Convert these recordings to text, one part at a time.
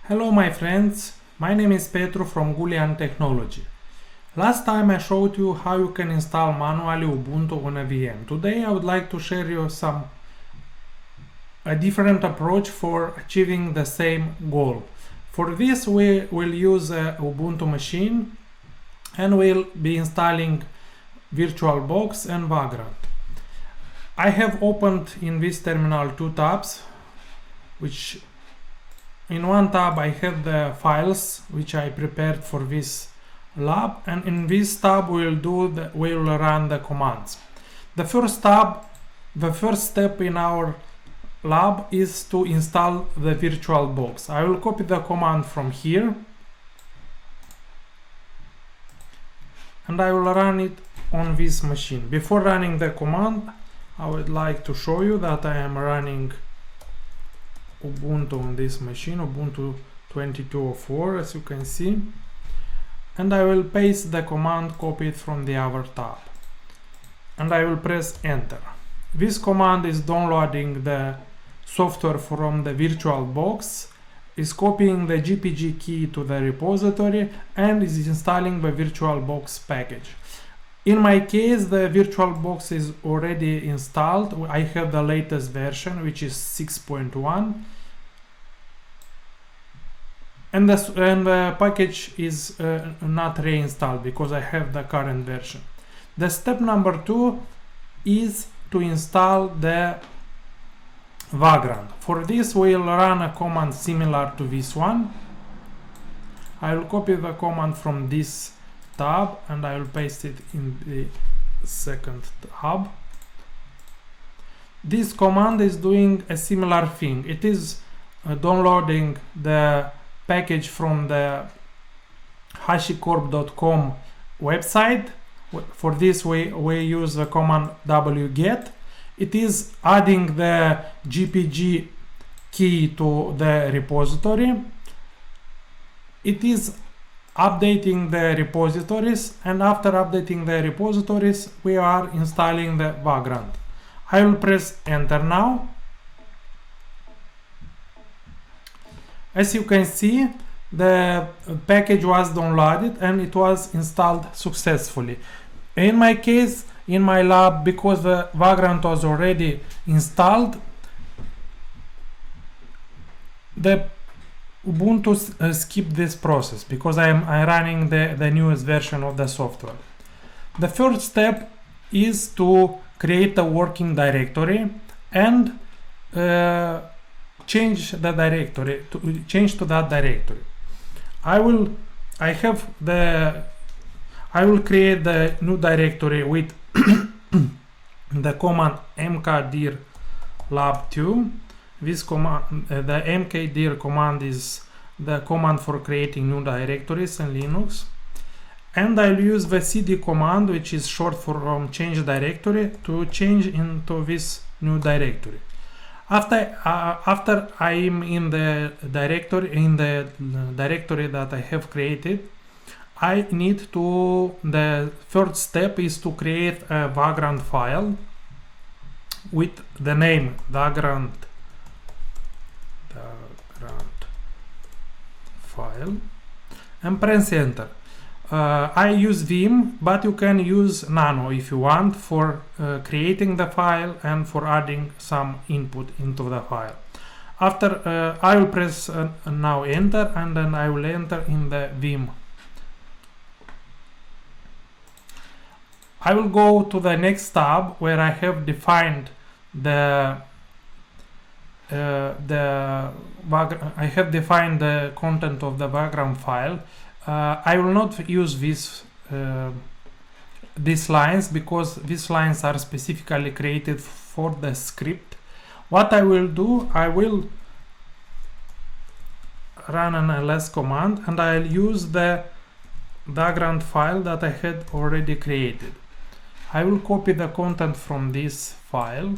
Hello my friends, my name is Petru from Gulian technology. Last time I showed you how you can install manually Ubuntu on a VM. Today I would like to share you a different approach for achieving the same goal. For this we will use a Ubuntu machine and we'll be installing VirtualBox and Vagrant. I have opened in this terminal two tabs, which in one tab I have the files which I prepared for this lab, and in this tab we'll run the commands. The first step in our lab is to install the VirtualBox. I will copy the command from here and I will run it on this machine. Before running the command, I would like to show you that I am running Ubuntu on this machine, Ubuntu 22.04, as you can see, and I will paste the command copied from the other tab and I will press enter. This command is downloading the software from the VirtualBox, is copying the GPG key to the repository, and is installing the VirtualBox package. In my case, the VirtualBox is already installed. I have the latest version, which is 6.1, and the package is not reinstalled because I have the current version. The step number 2 is to install the Vagrant. For this we'll run a command similar to this one. I will copy the command from this tab and I will paste it in the second tab. This command is doing a similar thing. It is downloading the package from the hashicorp.com website. For this we use the command wget. It is adding the GPG key to the repository. It is updating the repositories, and after updating the repositories we are installing the Vagrant. I will press enter now. As you can see, the package was downloaded and it was installed successfully. In my case, in my lab, because the Vagrant was already installed, the Ubuntu skipped this process because I'm running the newest version of the software. The first step is to create a working directory and change the directory to that directory. I will create the new directory with the command mkdir lab2. This command, the mkdir command, is the command for creating new directories in Linux, and I'll use the cd command, which is short for change directory, to change into this new directory. After I'm in the directory that I have created, I need to, the third step is to create a Vagrantfile with the name Vagrantfile, and press enter. I use Vim, but you can use Nano if you want for creating the file and for adding some input into the file. After I will press now enter, and then I will enter in the Vim. I will go to the next tab where I have defined the content of the Vagrantfile. I will not use these lines because these lines are specifically created for the script. What I will do, I will run an ls command and I'll use the Vagrantfile that I had already created. I will copy the content from this file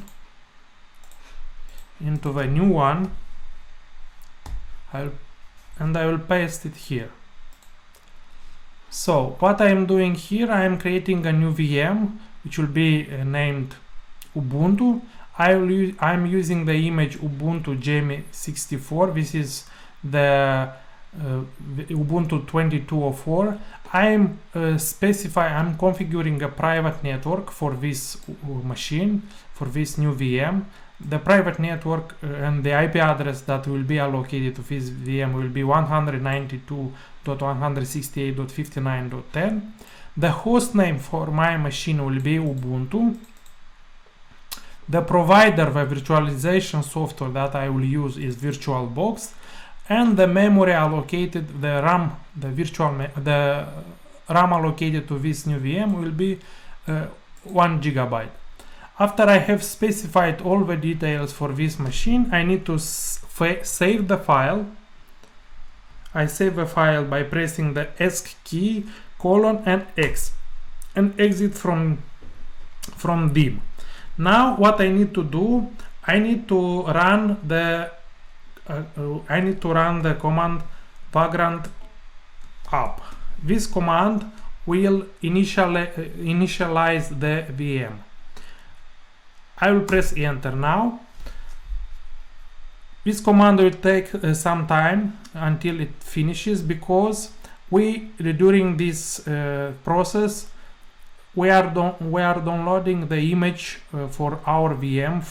into the new one, and I will paste it here. So what I am doing here, I am creating a new VM which will be named Ubuntu. I'm using the image Ubuntu Jamie 64. This is the Ubuntu 22.04, I'm configuring a private network for this machine, for this new VM. The private network and the IP address that will be allocated to this VM will be 192.168.59.10. The host name for my machine will be Ubuntu. The provider, the virtualization software that I will use is VirtualBox, and the memory allocated, the RAM allocated to this new VM will be 1 GB. After I have specified all the details for this machine, I need to save the file. I save the file by pressing the ESC key, and X, and exit from dim. Now what I need to do, I need to run the command Vagrant app. This command will initialize the VM. I will press enter now. This command will take some time until it finishes, because during this process we are downloading the image for our VM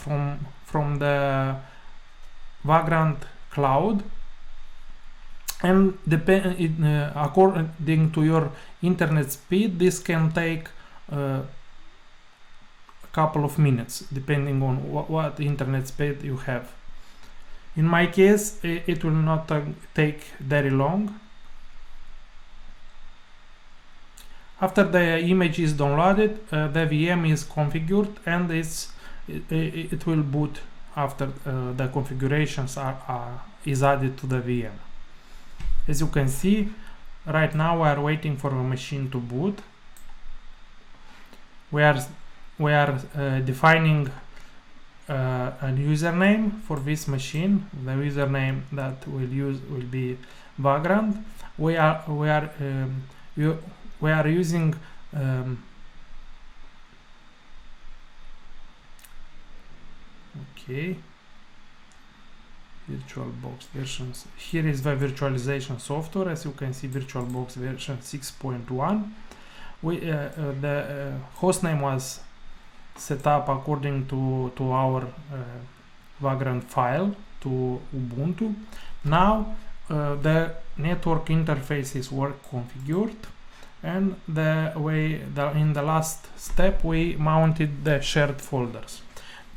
from the Vagrant cloud, and according to your internet speed, this can take a couple of minutes depending on what internet speed you have. In my case, it will not take very long. After the image is downloaded, the VM is configured, and it will boot after the configurations is added to the VM. As you can see, right now we are waiting for the machine to boot. We are defining a username for this machine. The username that we'll use will be Vagrant. We are using okay, VirtualBox versions. Here is the virtualization software. As you can see, VirtualBox version 6.1. The hostname was set up according to our Vagrantfile to Ubuntu. Now the network interface is configured, and in the last step we mounted the shared folders.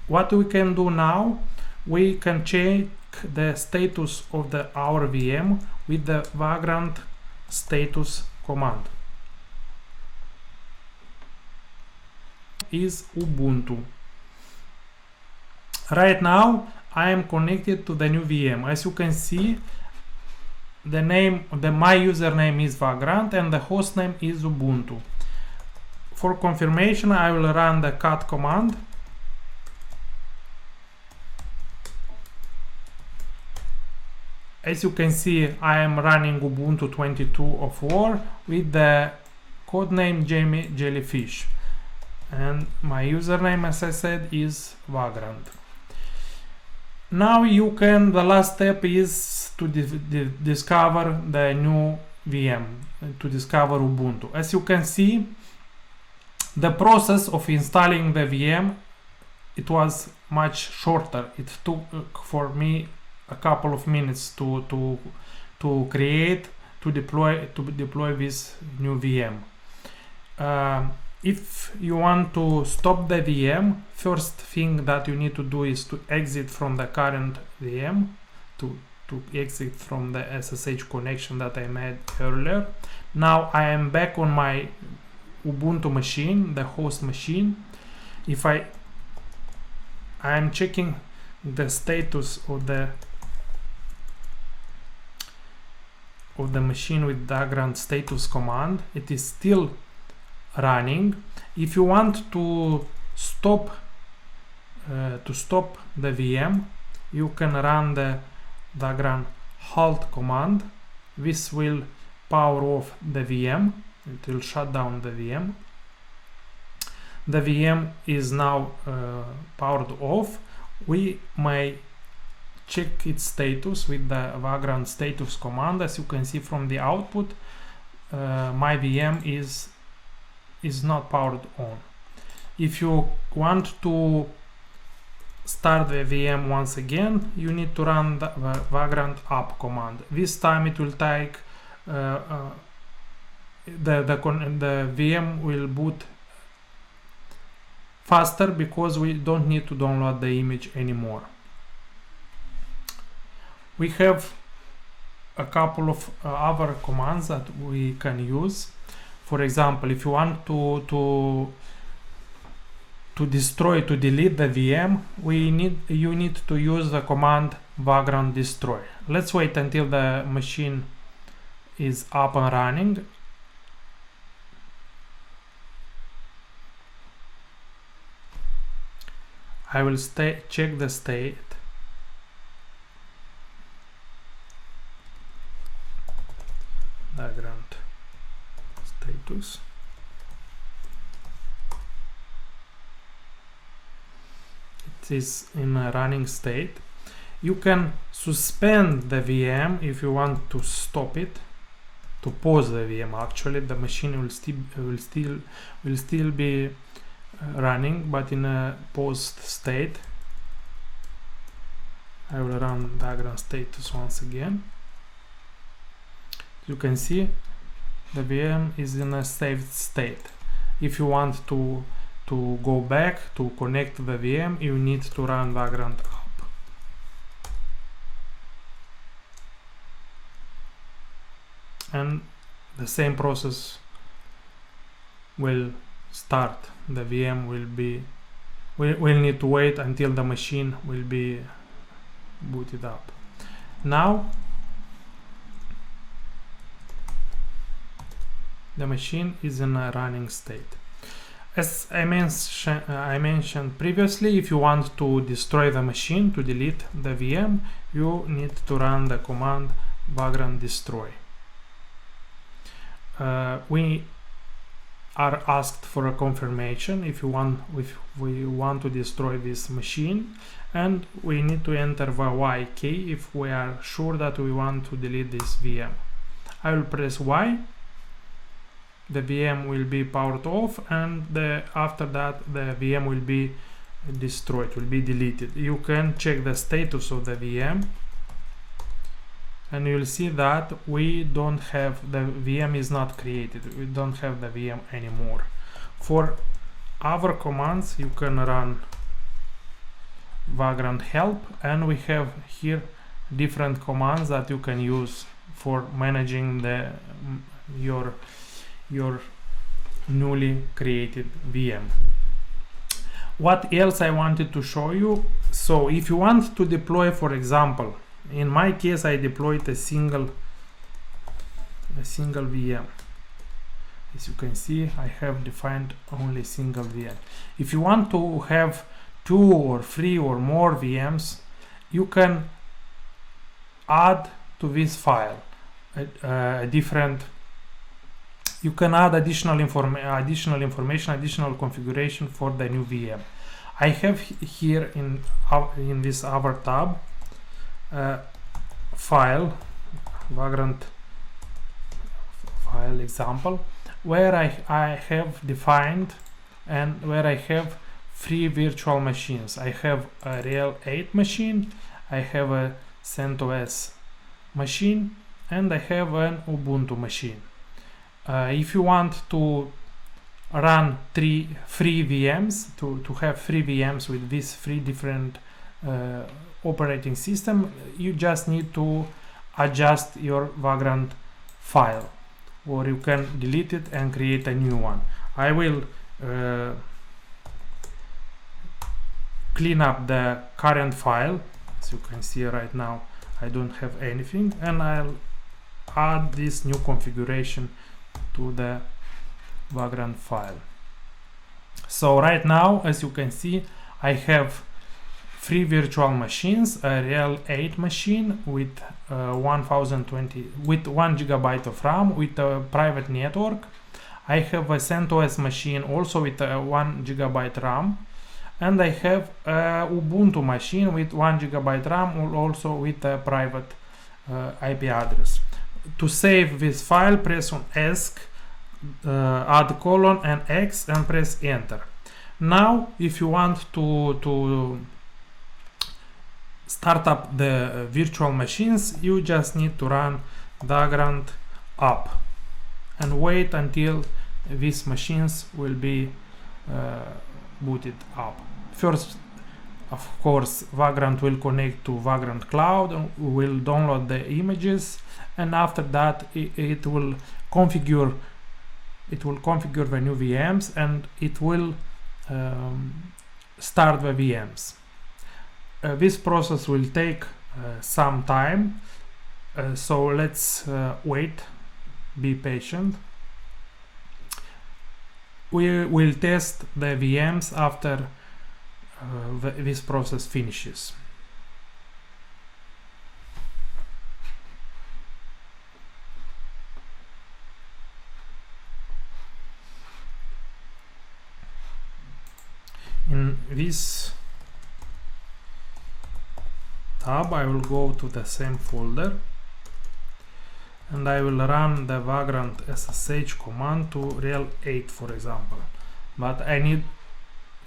What we can do now, we can check the status of our VM with the Vagrant status command. Is Ubuntu. Right now I am connected to the new VM. As you can see, my username is Vagrant and the host name is Ubuntu. For confirmation, I will run the cat command. As you can see, I am running Ubuntu 22.04 with the codename Jellyfish, and my username, as I said, is Vagrant. Now the last step is to discover the new VM, to discover Ubuntu. As you can see, the process of installing the VM, it was much shorter. It took for me a couple of minutes to deploy this new VM. If you want to stop the VM, first thing that you need to do is to exit from the current VM, to exit from the SSH connection that I made earlier. Now I am back on my Ubuntu machine, the host machine. If I am checking the status of the machine with Vagrant status command, it is still running. If you want to stop the VM, you can run the Vagrant halt command. This will power off the VM. It will shut down the VM. The VM is now powered off. We may check its status with the Vagrant status command. As you can see from the output, my VM is not powered on. If you want to start the VM once again, you need to run the Vagrant up command. This time it will take the VM will boot faster because we don't need to download the image anymore. We have a couple of other commands that we can use. For example, if you want to destroy, to delete the VM, you need to use the command vagrant destroy. Let's wait until the machine is up and running. I will check the state. Vagrant status. It is in a running state. You can suspend the VM if you want to stop it, to pause the VM. Actually, the machine will still be running, but in a paused state. I will run Vagrant status once again. You can see the VM is in a saved state. If you want to go back to connect the VM, you need to run Vagrant up. And the same process will start. The VM will need to wait until the machine will be booted up. Now the machine is in a running state. As I mentioned previously, if you want to destroy the machine, to delete the VM, you need to run the command vagrant destroy. We are asked for a confirmation if we want to destroy this machine, and we need to enter the Y key if we are sure that we want to delete this VM. I will press Y. The VM will be powered off, and after that the VM will be destroyed, will be deleted. You can check the status of the VM, and you will see that we don't have, the VM is not created. We don't have the VM anymore. For other commands, you can run Vagrant help, and we have here different commands that you can use for managing your newly created VM. What else I wanted to show you? So if you want to deploy, for example, in my case I deployed a single VM. As you can see, I have defined only single VM. If you want to have 2 or 3 or more VMs, you can add to this file you can add additional information, additional configuration for the new VM. I have here in this other tab file, Vagrant file example, where I have defined and where I have 3 virtual machines. I have a Real 8 machine, I have a CentOS machine, and I have an Ubuntu machine. If you want to run 3 VMs, to have 3 VMs with these 3 different operating system, you just need to adjust your Vagrant file, or you can delete it and create a new one. I will clean up the current file. As you can see right now, I don't have anything, and I'll add this new configuration to the Vagrant file. So right now, as you can see, I have 3 virtual machines, a Real 8 machine with 1020 with 1 GB of RAM with a private network. I have a CentOS machine also with 1 GB RAM. and I have a Ubuntu machine with 1 GB RAM, also with a private IP address. To save this file, press on ESC, add colon and X, and press enter. Now if you want to start up the virtual machines, you just need to run Vagrant up and wait until these machines will be booted up. First, of course, Vagrant will connect to Vagrant Cloud and will download the images, and after that it will configure the new VMs, and it will start the VMs. This process will take some time, so let's wait, be patient. We will test the VMs after this process finishes. In this tab, I will go to the same folder and I will run the Vagrant SSH command to rel 8, for example. But I need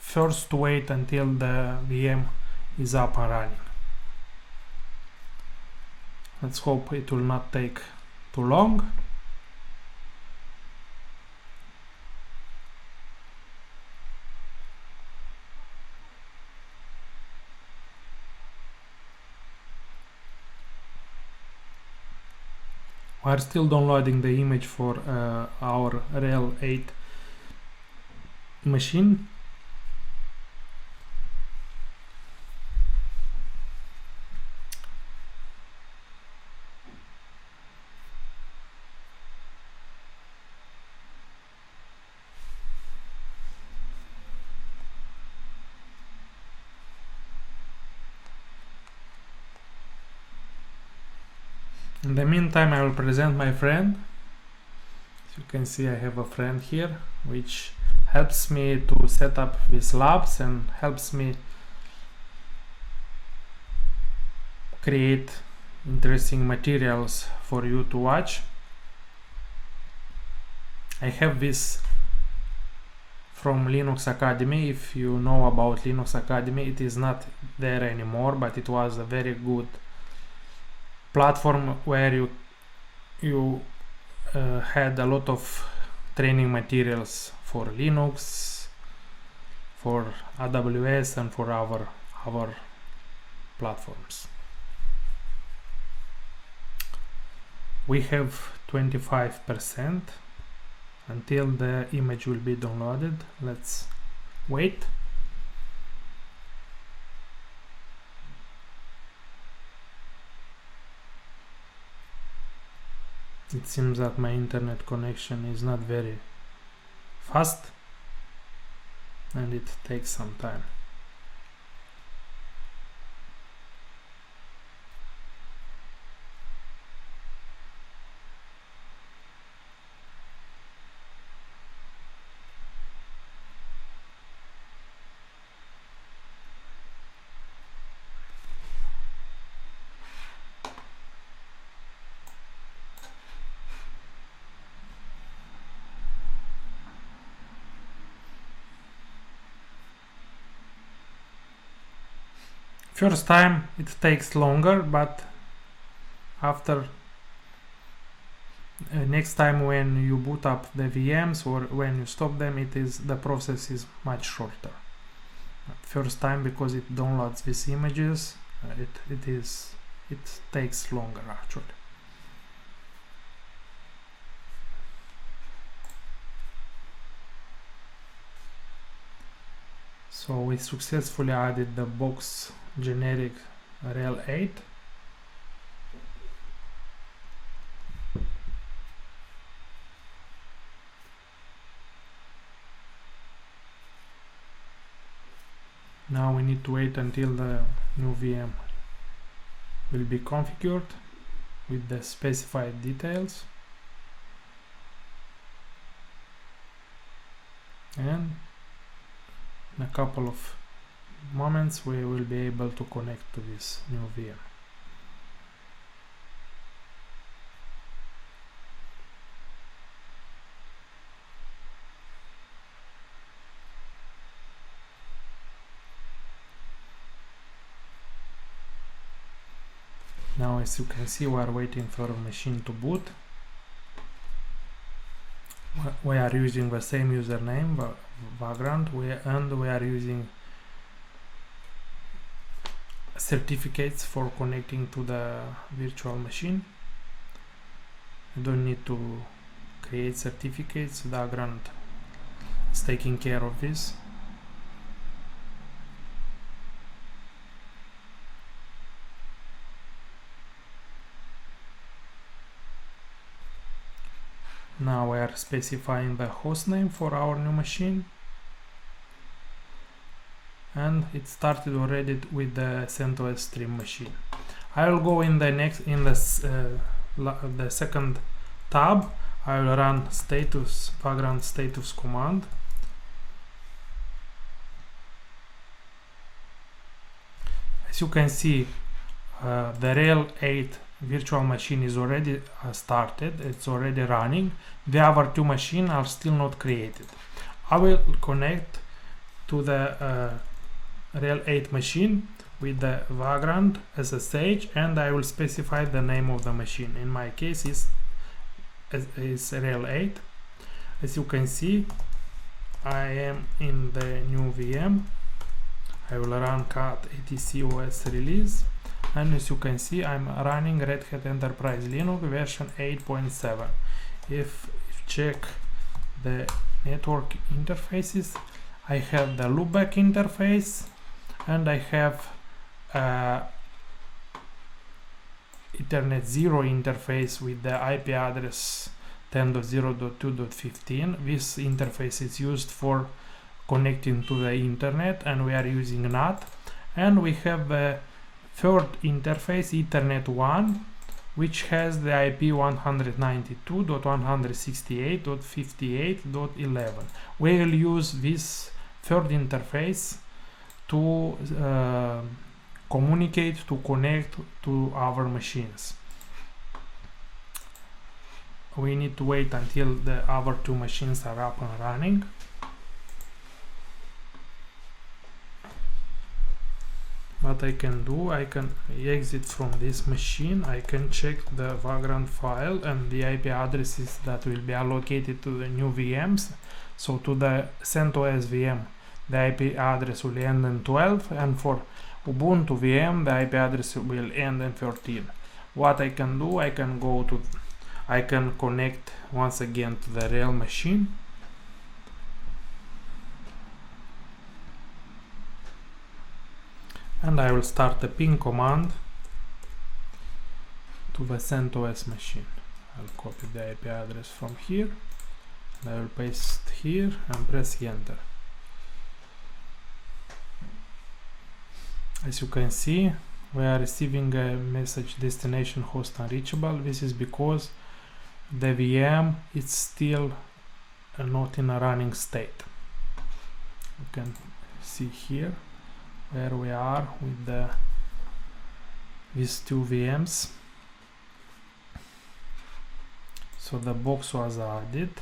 first to wait until the VM is up and running. Let's hope it will not take too long. We are still downloading the image for our rel 8 machine. In the meantime, I will present my friend. As you can see, I have a friend here, which helps me to set up these labs and helps me create interesting materials for you to watch. I have this from Linux Academy. If you know about Linux Academy, it is not there anymore, but it was a very good platform where you had a lot of training materials for Linux, for AWS, and for our platforms. We have 25% until the image will be downloaded. Let's wait. It seems that my internet connection is not very fast and it takes some time. First time it takes longer, but after next time when you boot up the VMs or when you stop them, the process is much shorter. First time, because it downloads these images, it takes longer actually. So we successfully added the box generic rel 8. Now we need to wait until the new VM will be configured with the specified details, and in a couple of moments we will be able to connect to this new VM. Now, as you can see, we are waiting for a machine to boot. We are using the same username, Vagrant, and we are using certificates for connecting to the virtual machine. You don't need to create certificates. Vagrant is taking care of this. Now we are specifying the host name for our new machine, and it started already with the CentOS stream machine. I will go in the second tab. I will run Vagrant status command. As you can see, the Rail 8 virtual machine is already started, it's already running. The other two machines are still not created. I will connect to the Rail 8 machine with the Vagrant SSH, and I will specify the name of the machine. In my case is Rail 8. As you can see, I am in the new VM. I will run cat etc os release, and as you can see, I'm running Red Hat Enterprise Linux version 8.7. If check the network interfaces, I have the loopback interface, and I have Ethernet 0 interface with the IP address 10.0.2.15. This interface is used for connecting to the internet, and we are using NAT. And we have the third interface, Ethernet 1, which has the IP 192.168.58.11. We will use this third interface to communicate, to connect to our machines. We need to wait until the other two machines are up and running. What I can do, I can exit from this machine. I can check the Vagrantfile and the IP addresses that will be allocated to the new VMs. So to the CentOS VM, the IP address will end in 12, and for Ubuntu VM, the IP address will end in 13. What I can do, I can connect once again to the real machine. And I will start the ping command to the CentOS machine. I'll copy the IP address from here, and I will paste here and press enter. As you can see, we are receiving a message destination host unreachable. This is because the VM is still not in a running state. You can see here where we are with these two VMs. So the box was added,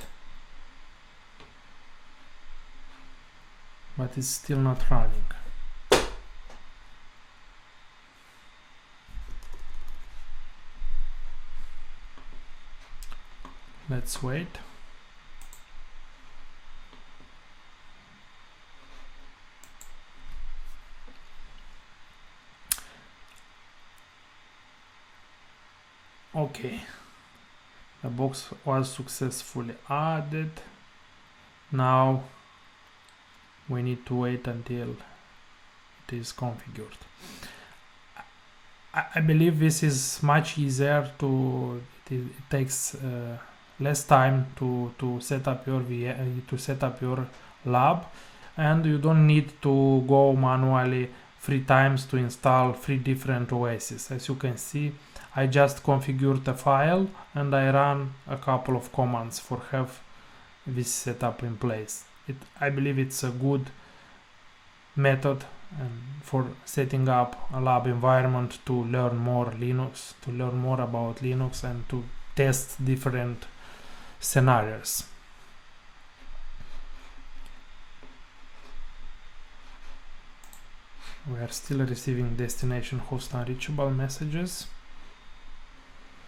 but it's still not running. Let's wait. Okay, the box was successfully added. Now we need to wait until it is configured. I believe this is much easier it takes less time to set up your your lab, and you don't need to go manually 3 times to install 3 different OSs. As you can see, I just configured the file and I ran a couple of commands for have this setup in place. I believe it's a good method and for setting up a lab environment to learn more about Linux and to test different scenarios. We are still receiving destination host unreachable messages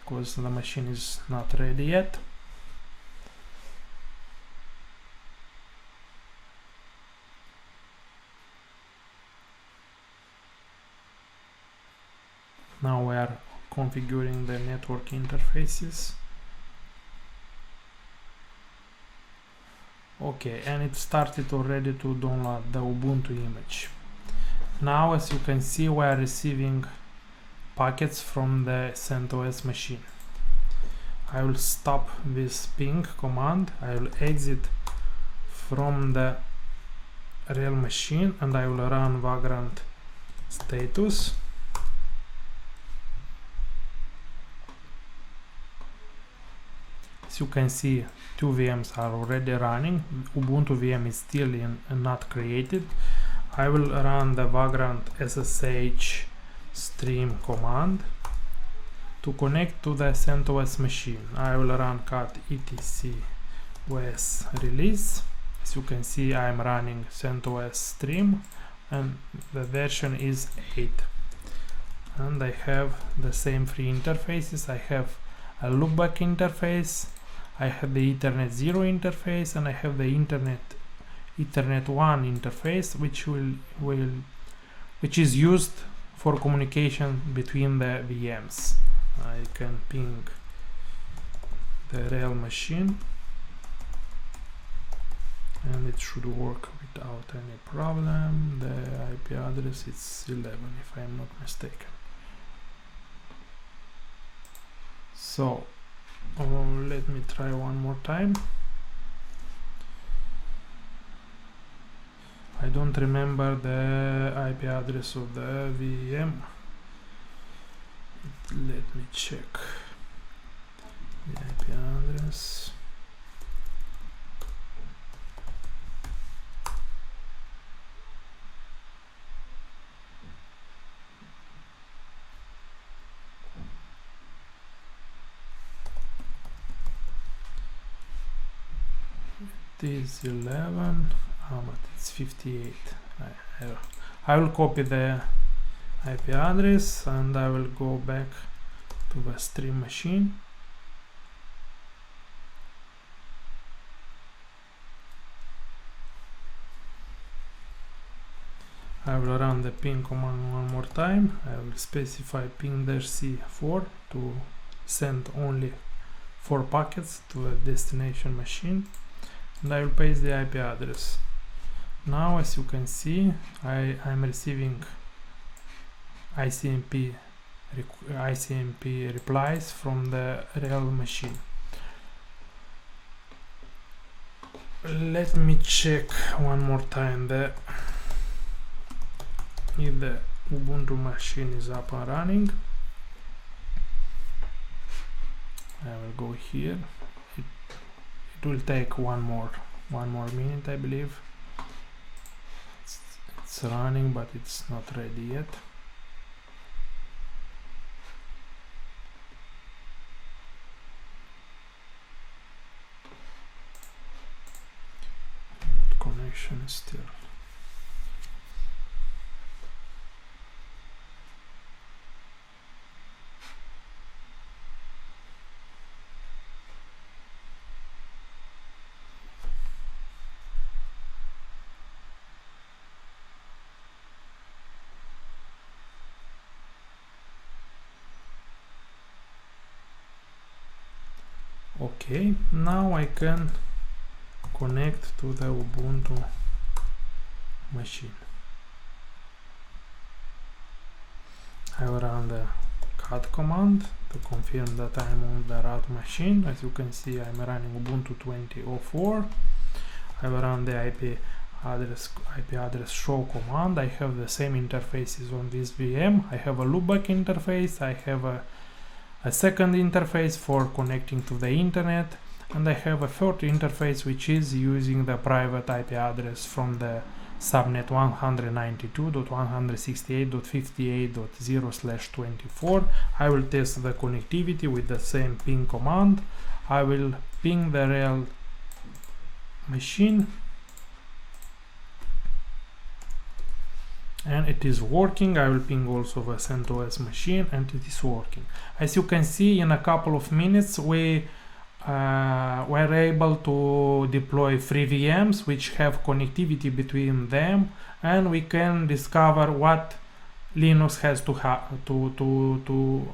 because the machine is not ready yet. Now we are configuring the network interfaces. Okay, and it started already to download the Ubuntu image. Now, as you can see, we are receiving packets from the CentOS machine. I will stop this ping command. I will exit from the real machine and I will run Vagrant status. As you can see, 2 VMs are already running. Ubuntu VM is still not created. I will run the Vagrant SSH stream command to connect to the CentOS machine. I will run cat etc os release. As you can see, I am running CentOS stream and the version is 8. And I have the same 3 interfaces. I have a loopback interface, I have the Ethernet 0 interface, and I have the Ethernet 1 interface, which is used for communication between the VMs. I can ping the real machine and it should work without any problem. The IP address is 11 if I am not mistaken. So let me try one more time. I don't remember the IP address of the VM. Let me check the IP address. It is 11. But it's 58. I will copy the IP address and I will go back to the stream machine. I will run the ping command one more time. I will specify ping-c4 to send only 4 packets to the destination machine, and I will paste the IP address. Now, as you can see, I'm receiving ICMP replies from the real machine. Let me check one more time if the Ubuntu machine is up and running. I will go here. It will take one more minute, I believe. It's running, but it's not ready yet. Connection is still. Okay, now I can connect to the Ubuntu machine. I will run the cat command to confirm that I am on the right machine. As you can see, I am running Ubuntu 20.04. I will run the IP address show command. I have the same interfaces on this VM. I have a loopback interface. I have a second interface for connecting to the internet, and I have a third interface which is using the private IP address from the subnet 192.168.58.0/24. I will test the connectivity with the same ping command. I will ping the real machine, and it is working. I will ping also the CentOS machine, and it is working. As you can see, in a couple of minutes we were able to deploy 3 VMs which have connectivity between them, and we can discover what Linux has to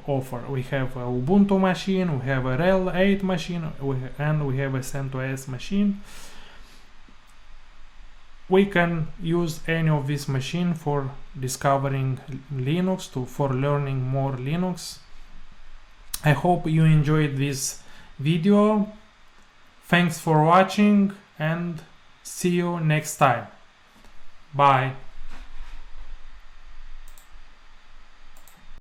offer. We have a Ubuntu machine, we have a RHEL 8 machine, and we have a CentOS machine. We can use any of this machine for discovering Linux, for learning more Linux. I hope you enjoyed this video. Thanks for watching, and see you next time. Bye.